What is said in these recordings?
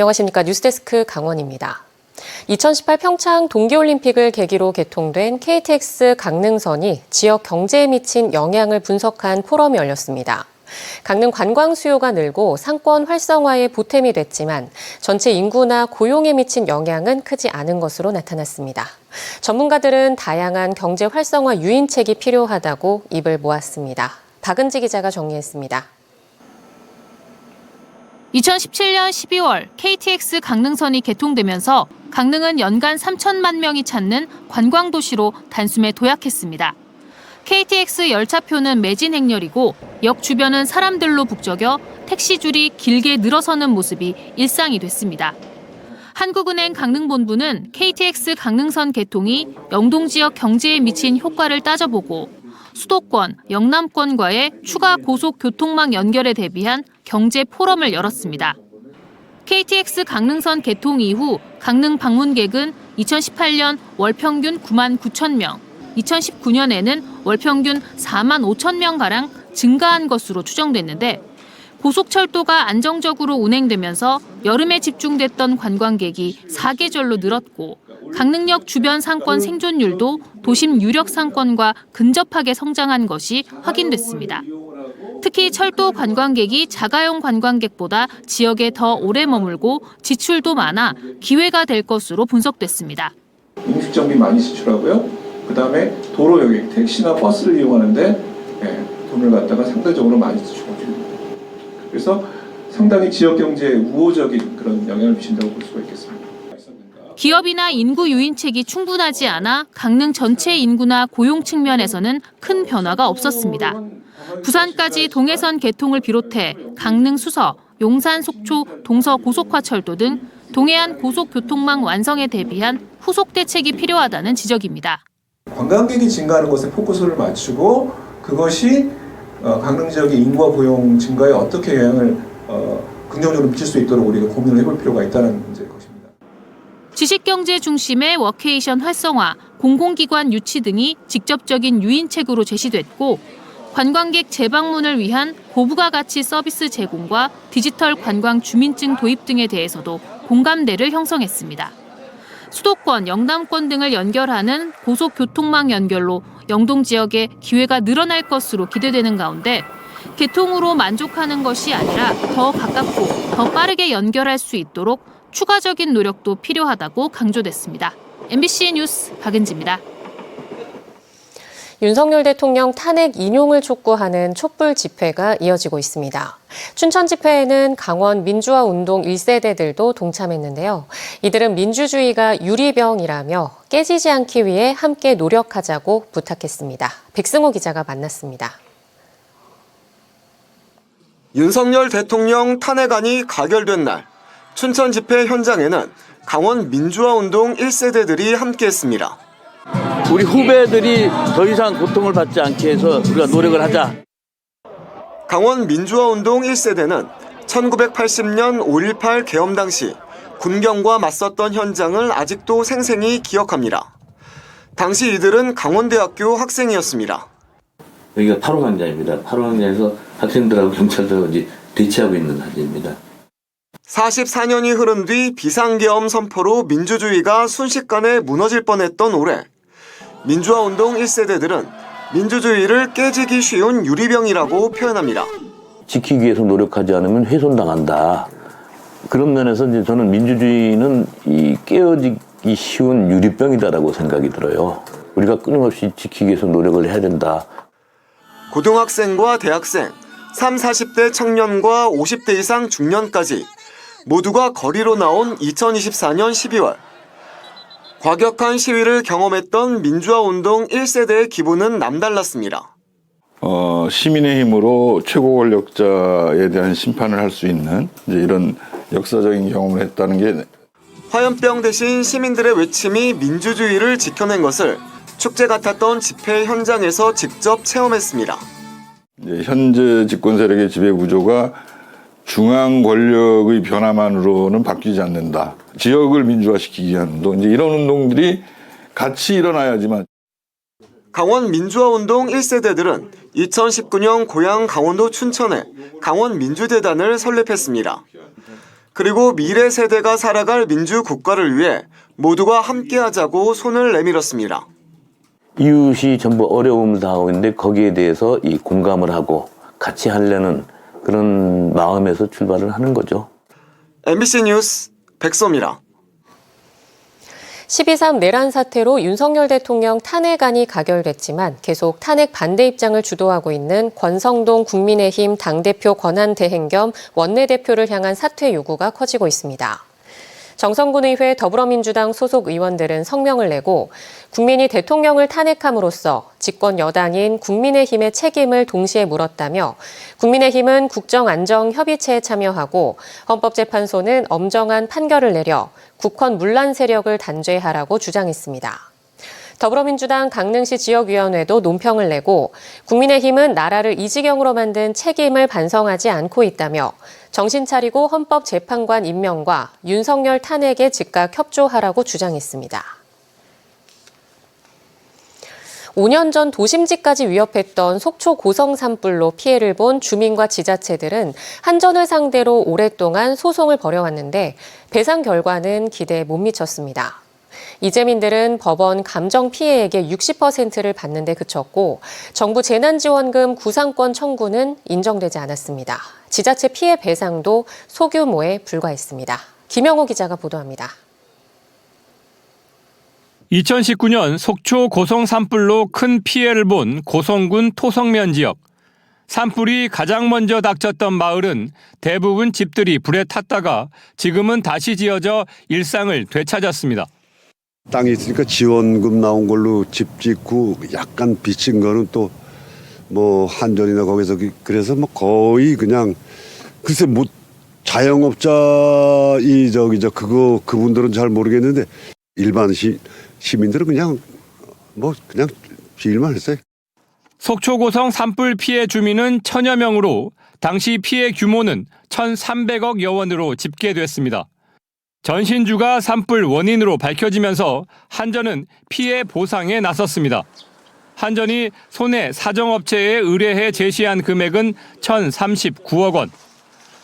안녕하십니까. 뉴스데스크 강원입니다. 2018 평창 동계올림픽을 계기로 개통된 KTX 강릉선이 지역 경제에 미친 영향을 분석한 포럼이 열렸습니다. 강릉 관광 수요가 늘고 상권 활성화에 보탬이 됐지만 전체 인구나 고용에 미친 영향은 크지 않은 것으로 나타났습니다. 전문가들은 다양한 경제 활성화 유인책이 필요하다고 입을 모았습니다. 박은지 기자가 정리했습니다. 2017년 12월 KTX 강릉선이 개통되면서 강릉은 연간 3천만 명이 찾는 관광도시로 단숨에 도약했습니다. KTX 열차표는 매진 행렬이고 역 주변은 사람들로 북적여 택시줄이 길게 늘어서는 모습이 일상이 됐습니다. 한국은행 강릉본부는 KTX 강릉선 개통이 영동 지역 경제에 미친 효과를 따져보고 수도권, 영남권과의 추가 고속교통망 연결에 대비한 경제 포럼을 열었습니다. KTX 강릉선 개통 이후 강릉 방문객은 2018년 월 평균 9만 9천 명, 2019년에는 월 평균 4만 5천 명가량 증가한 것으로 추정됐는데 고속철도가 안정적으로 운행되면서 여름에 집중됐던 관광객이 사계절로 늘었고 강릉역 주변 상권 생존율도 도심 유력 상권과 근접하게 성장한 것이 확인됐습니다. 특히 철도 관광객이 자가용 관광객보다 지역에 더 오래 머물고 지출도 많아 기회가 될 것으로 분석됐습니다. 음식점비 많이 지출하고요. 그다음에 도로 여객, 택시나 버스를 이용하는데 돈을 갖다가 상대적으로 많이 지출하고 그래서 상당히 지역 경제에 우호적인 그런 영향을 미친다고 볼 수가 있겠습니다. 기업이나 인구 유인책이 충분하지 않아 강릉 전체 인구나 고용 측면에서는 큰 변화가 없었습니다. 부산까지 동해선 개통을 비롯해 강릉 수서, 용산 속초, 동서 고속화철도 등 동해안 고속교통망 완성에 대비한 후속 대책이 필요하다는 지적입니다. 관광객이 증가하는 것에 포커스를 맞추고 그것이 강릉 지역의 인구와 고용 증가에 어떻게 영향을 긍정적으로 미칠 수 있도록 우리가 고민을 해볼 필요가 있다는 문제일 것입니다. 지식경제 중심의 워케이션 활성화, 공공기관 유치 등이 직접적인 유인책으로 제시됐고 관광객 재방문을 위한 고부가가치 서비스 제공과 디지털 관광 주민증 도입 등에 대해서도 공감대를 형성했습니다. 수도권, 영남권 등을 연결하는 고속교통망 연결로 영동 지역에 기회가 늘어날 것으로 기대되는 가운데 개통으로 만족하는 것이 아니라 더 가깝고 더 빠르게 연결할 수 있도록 추가적인 노력도 필요하다고 강조됐습니다. MBC 뉴스 박은지입니다. 윤석열 대통령 탄핵 인용을 촉구하는 촛불 집회가 이어지고 있습니다. 춘천 집회에는 강원 민주화운동 1세대들도 동참했는데요. 이들은 민주주의가 유리병이라며 깨지지 않기 위해 함께 노력하자고 부탁했습니다. 백승호 기자가 만났습니다. 윤석열 대통령 탄핵안이 가결된 날, 춘천 집회 현장에는 강원 민주화운동 1세대들이 함께했습니다. 우리 후배들이 더 이상 고통을 받지 않게 해서 우리가 노력을 하자. 강원 민주화운동 1세대는 1980년 5.18 계엄 당시 군경과 맞섰던 현장을 아직도 생생히 기억합니다. 당시 이들은 강원대학교 학생이었습니다. 여기가 8호 광장입니다. 8호 광장에서 학생들하고 경찰들하고 대치하고 있는 사진입니다. 44년이 흐른 뒤 비상계엄 선포로 민주주의가 순식간에 무너질 뻔했던 올해 민주화운동 1세대들은 민주주의를 깨지기 쉬운 유리병이라고 표현합니다. 지키기 위해서 노력하지 않으면 훼손당한다. 그런 면에서 이제 저는 민주주의는 깨어지기 쉬운 유리병이다라고 생각이 들어요. 우리가 끊임없이 지키기 위해서 노력을 해야 된다. 고등학생과 대학생, 30, 40대 청년과 50대 이상 중년까지 모두가 거리로 나온 2024년 12월. 과격한 시위를 경험했던 민주화운동 1세대의 기분은 남달랐습니다. 시민의 힘으로 최고 권력자에 대한 심판을 할 수 있는 이런 역사적인 경험을 했다는 게 화염병 대신 시민들의 외침이 민주주의를 지켜낸 것을 축제 같았던 집회 현장에서 직접 체험했습니다. 현재 집권 세력의 지배 구조가 중앙 권력의 변화만으로는 바뀌지 않는다. 지역을 민주화시키기 위한 운동, 이런 운동들이 같이 일어나야지만. 강원 민주화운동 1세대들은 2019년 고향 강원도 춘천에 강원 민주대단을 설립했습니다. 그리고 미래 세대가 살아갈 민주국가를 위해 모두가 함께하자고 손을 내밀었습니다. 이웃이 전부 어려움을 당하고 있는데 거기에 대해서 이 공감을 하고 같이 하려는 그런 마음에서 출발을 하는 거죠. MBC 뉴스 백서입니다. 12.3 내란 사태로 윤석열 대통령 탄핵안이 가결됐지만 계속 탄핵 반대 입장을 주도하고 있는 권성동 국민의힘 당대표 권한대행 겸 원내대표를 향한 사퇴 요구가 커지고 있습니다. 정성군 의회 더불어민주당 소속 의원들은 성명을 내고 국민이 대통령을 탄핵함으로써 집권 여당인 국민의힘의 책임을 동시에 물었다며 국민의힘은 국정안정협의체에 참여하고 헌법재판소는 엄정한 판결을 내려 국헌 문란 세력을 단죄하라고 주장했습니다. 더불어민주당 강릉시 지역위원회도 논평을 내고 국민의힘은 나라를 이 지경으로 만든 책임을 반성하지 않고 있다며 정신 차리고 헌법재판관 임명과 윤석열 탄핵에 즉각 협조하라고 주장했습니다. 5년 전 도심지까지 위협했던 속초 고성 산불로 피해를 본 주민과 지자체들은 한전을 상대로 오랫동안 소송을 벌여왔는데 배상 결과는 기대에 못 미쳤습니다. 이재민들은 법원 감정 피해액의 60%를 받는 데 그쳤고 정부 재난지원금 구상권 청구는 인정되지 않았습니다. 지자체 피해 배상도 소규모에 불과했습니다. 김영호 기자가 보도합니다. 2019년 속초 고성 산불로 큰 피해를 본 고성군 토성면 지역. 산불이 가장 먼저 닥쳤던 마을은 대부분 집들이 불에 탔다가 지금은 다시 지어져 일상을 되찾았습니다. 땅이 있으니까 지원금 나온 걸로 집 짓고 약간 빚진 거는 또 뭐 한전이나 거기서 그래서 뭐 거의 그냥 글쎄 뭐 자영업자 그분들은 잘 모르겠는데 일반 시민들은 그냥 빌만 했어요. 속초 고성 산불 피해 주민은 1000여 명으로 당시 피해 규모는 1,300억여 원으로 집계됐습니다. 전신주가 산불 원인으로 밝혀지면서 한전은 피해 보상에 나섰습니다. 한전이 손해 사정업체에 의뢰해 제시한 금액은 1,039억 원.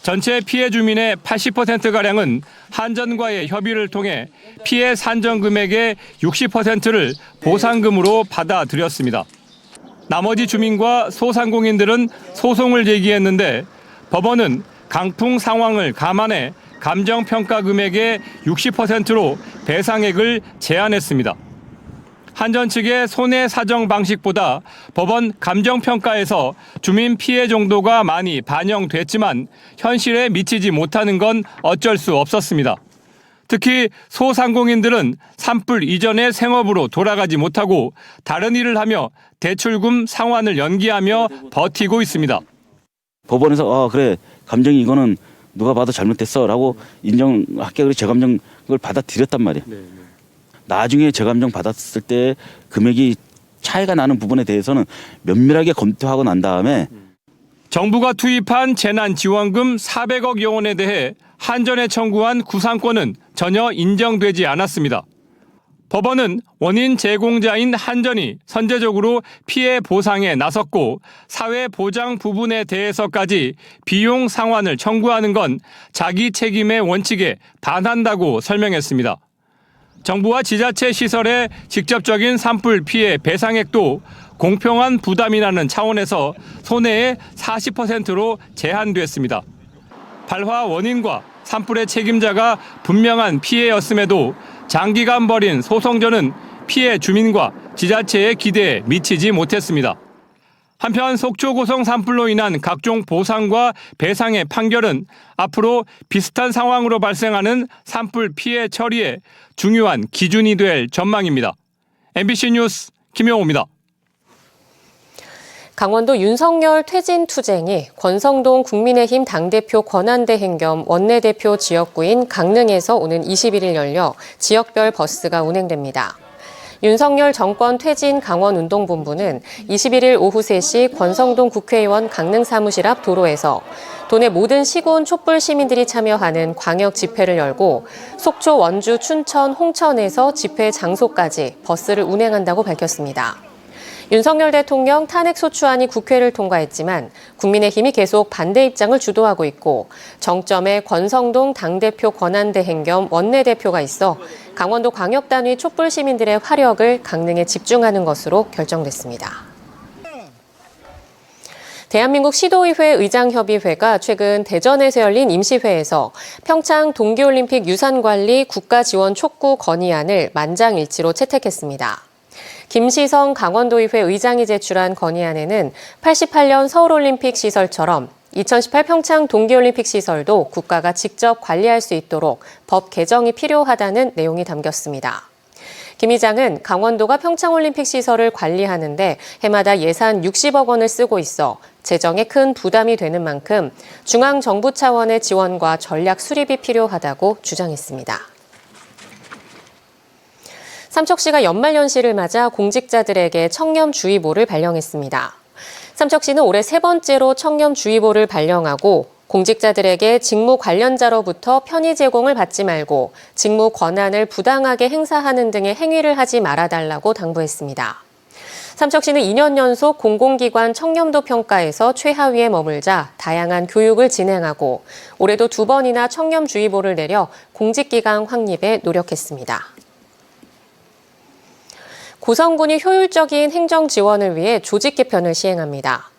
전체 피해 주민의 80%가량은 한전과의 협의를 통해 피해 산정 금액의 60%를 보상금으로 받아들였습니다. 나머지 주민과 소상공인들은 소송을 제기했는데 법원은 강풍 상황을 감안해 감정평가 금액의 60%로 배상액을 제한했습니다. 한전 측의 손해 사정 방식보다 법원 감정평가에서 주민 피해 정도가 많이 반영됐지만 현실에 미치지 못하는 건 어쩔 수 없었습니다. 특히 소상공인들은 산불 이전의 생업으로 돌아가지 못하고 다른 일을 하며 대출금 상환을 연기하며 버티고 있습니다. 법원에서 그래 감정이 이거는 누가 봐도 잘못됐어라고 인정할게 그래 재감정을 받아들였단 말이에요. 나중에 재감정 받았을 때 금액이 차이가 나는 부분에 대해서는 면밀하게 검토하고 난 다음에 정부가 투입한 재난지원금 400억여 원에 대해 한전에 청구한 구상권은 전혀 인정되지 않았습니다. 법원은 원인 제공자인 한전이 선제적으로 피해 보상에 나섰고 사회 보장 부분에 대해서까지 비용 상환을 청구하는 건 자기 책임의 원칙에 반한다고 설명했습니다. 정부와 지자체 시설의 직접적인 산불 피해 배상액도 공평한 부담이라는 차원에서 손해의 40%로 제한됐습니다. 발화 원인과 산불의 책임자가 분명한 피해였음에도 장기간 벌인 소송전은 피해 주민과 지자체의 기대에 미치지 못했습니다. 한편 속초 고성 산불로 인한 각종 보상과 배상의 판결은 앞으로 비슷한 상황으로 발생하는 산불 피해 처리에 중요한 기준이 될 전망입니다. MBC 뉴스 김영호입니다. 강원도 윤석열 퇴진 투쟁이 권성동 국민의힘 당대표 권한대행 겸 원내대표 지역구인 강릉에서 오는 21일 열려 지역별 버스가 운행됩니다. 윤석열 정권 퇴진 강원운동본부는 21일 오후 3시 권성동 국회의원 강릉 사무실 앞 도로에서 도내 모든 시군 촛불 시민들이 참여하는 광역 집회를 열고 속초, 원주, 춘천, 홍천에서 집회 장소까지 버스를 운행한다고 밝혔습니다. 윤석열 대통령 탄핵소추안이 국회를 통과했지만 국민의힘이 계속 반대 입장을 주도하고 있고 정점에 권성동 당대표 권한대행 겸 원내대표가 있어 강원도 광역단위 촛불 시민들의 화력을 강릉에 집중하는 것으로 결정됐습니다. 대한민국 시도의회 의장협의회가 최근 대전에서 열린 임시회에서 평창 동계올림픽 유산관리 국가지원 촉구 건의안을 만장일치로 채택했습니다. 김시성 강원도의회 의장이 제출한 건의안에는 88년 서울올림픽 시설처럼 2018 평창 동계올림픽 시설도 국가가 직접 관리할 수 있도록 법 개정이 필요하다는 내용이 담겼습니다. 김 의장은 강원도가 평창올림픽 시설을 관리하는데 해마다 예산 60억 원을 쓰고 있어 재정에 큰 부담이 되는 만큼 중앙정부 차원의 지원과 전략 수립이 필요하다고 주장했습니다. 삼척시가 연말연시를 맞아 공직자들에게 청렴주의보를 발령했습니다. 삼척시는 올해 3번째로 청렴주의보를 발령하고 공직자들에게 직무 관련자로부터 편의 제공을 받지 말고 직무 권한을 부당하게 행사하는 등의 행위를 하지 말아달라고 당부했습니다. 삼척시는 2년 연속 공공기관 청렴도 평가에서 최하위에 머물자 다양한 교육을 진행하고 올해도 2번이나 청렴주의보를 내려 공직기강 확립에 노력했습니다. 고성군이 효율적인 행정 지원을 위해 조직 개편을 시행합니다.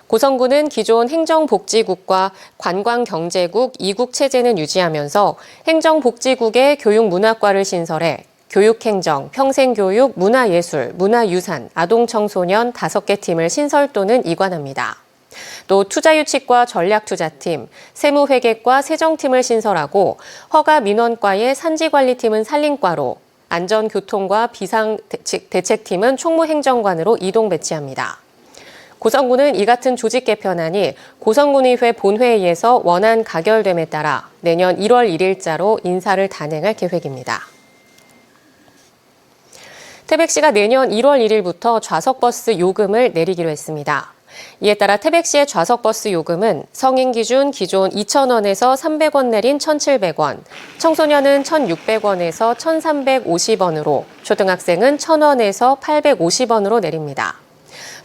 고성군은 기존 행정복지국과 관광경제국 2국 체제는 유지하면서 행정복지국에 교육문화과를 신설해 교육행정, 평생교육, 문화예술, 문화유산, 아동청소년 5개 팀을 신설 또는 이관합니다. 또 투자유치과 전략투자팀, 세무회계과 세정팀을 신설하고 허가민원과의 산지관리팀은 산림과로, 안전교통과 비상대책팀은 총무행정관으로 이동 배치합니다. 고성군은 이 같은 조직 개편안이 고성군의회 본회의에서 원안 가결됨에 따라 내년 1월 1일자로 인사를 단행할 계획입니다. 태백시가 내년 1월 1일부터 좌석버스 요금을 내리기로 했습니다. 이에 따라 태백시의 좌석버스 요금은 성인 기준 기존 2,000원에서 300원 내린 1,700원, 청소년은 1,600원에서 1,350원으로, 초등학생은 1,000원에서 850원으로 내립니다.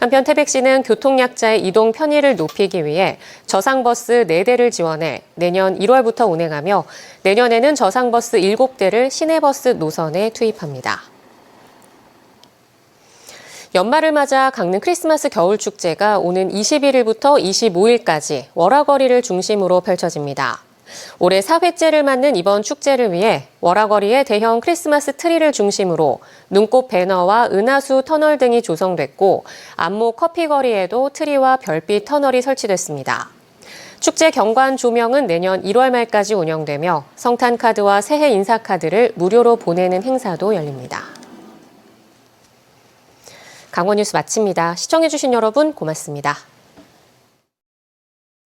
한편 태백시는 교통약자의 이동 편의를 높이기 위해 저상버스 4대를 지원해 내년 1월부터 운행하며 내년에는 저상버스 7대를 시내버스 노선에 투입합니다. 연말을 맞아 강릉 크리스마스 겨울축제가 오는 21일부터 25일까지 월화거리를 중심으로 펼쳐집니다. 올해 4회째를 맞는 이번 축제를 위해 월화거리에 대형 크리스마스 트리를 중심으로 눈꽃 배너와 은하수 터널 등이 조성됐고 안목 커피거리에도 트리와 별빛 터널이 설치됐습니다. 축제 경관 조명은 내년 1월 말까지 운영되며 성탄카드와 새해 인사카드를 무료로 보내는 행사도 열립니다. 강원 뉴스 마칩니다. 시청해주신 여러분 고맙습니다.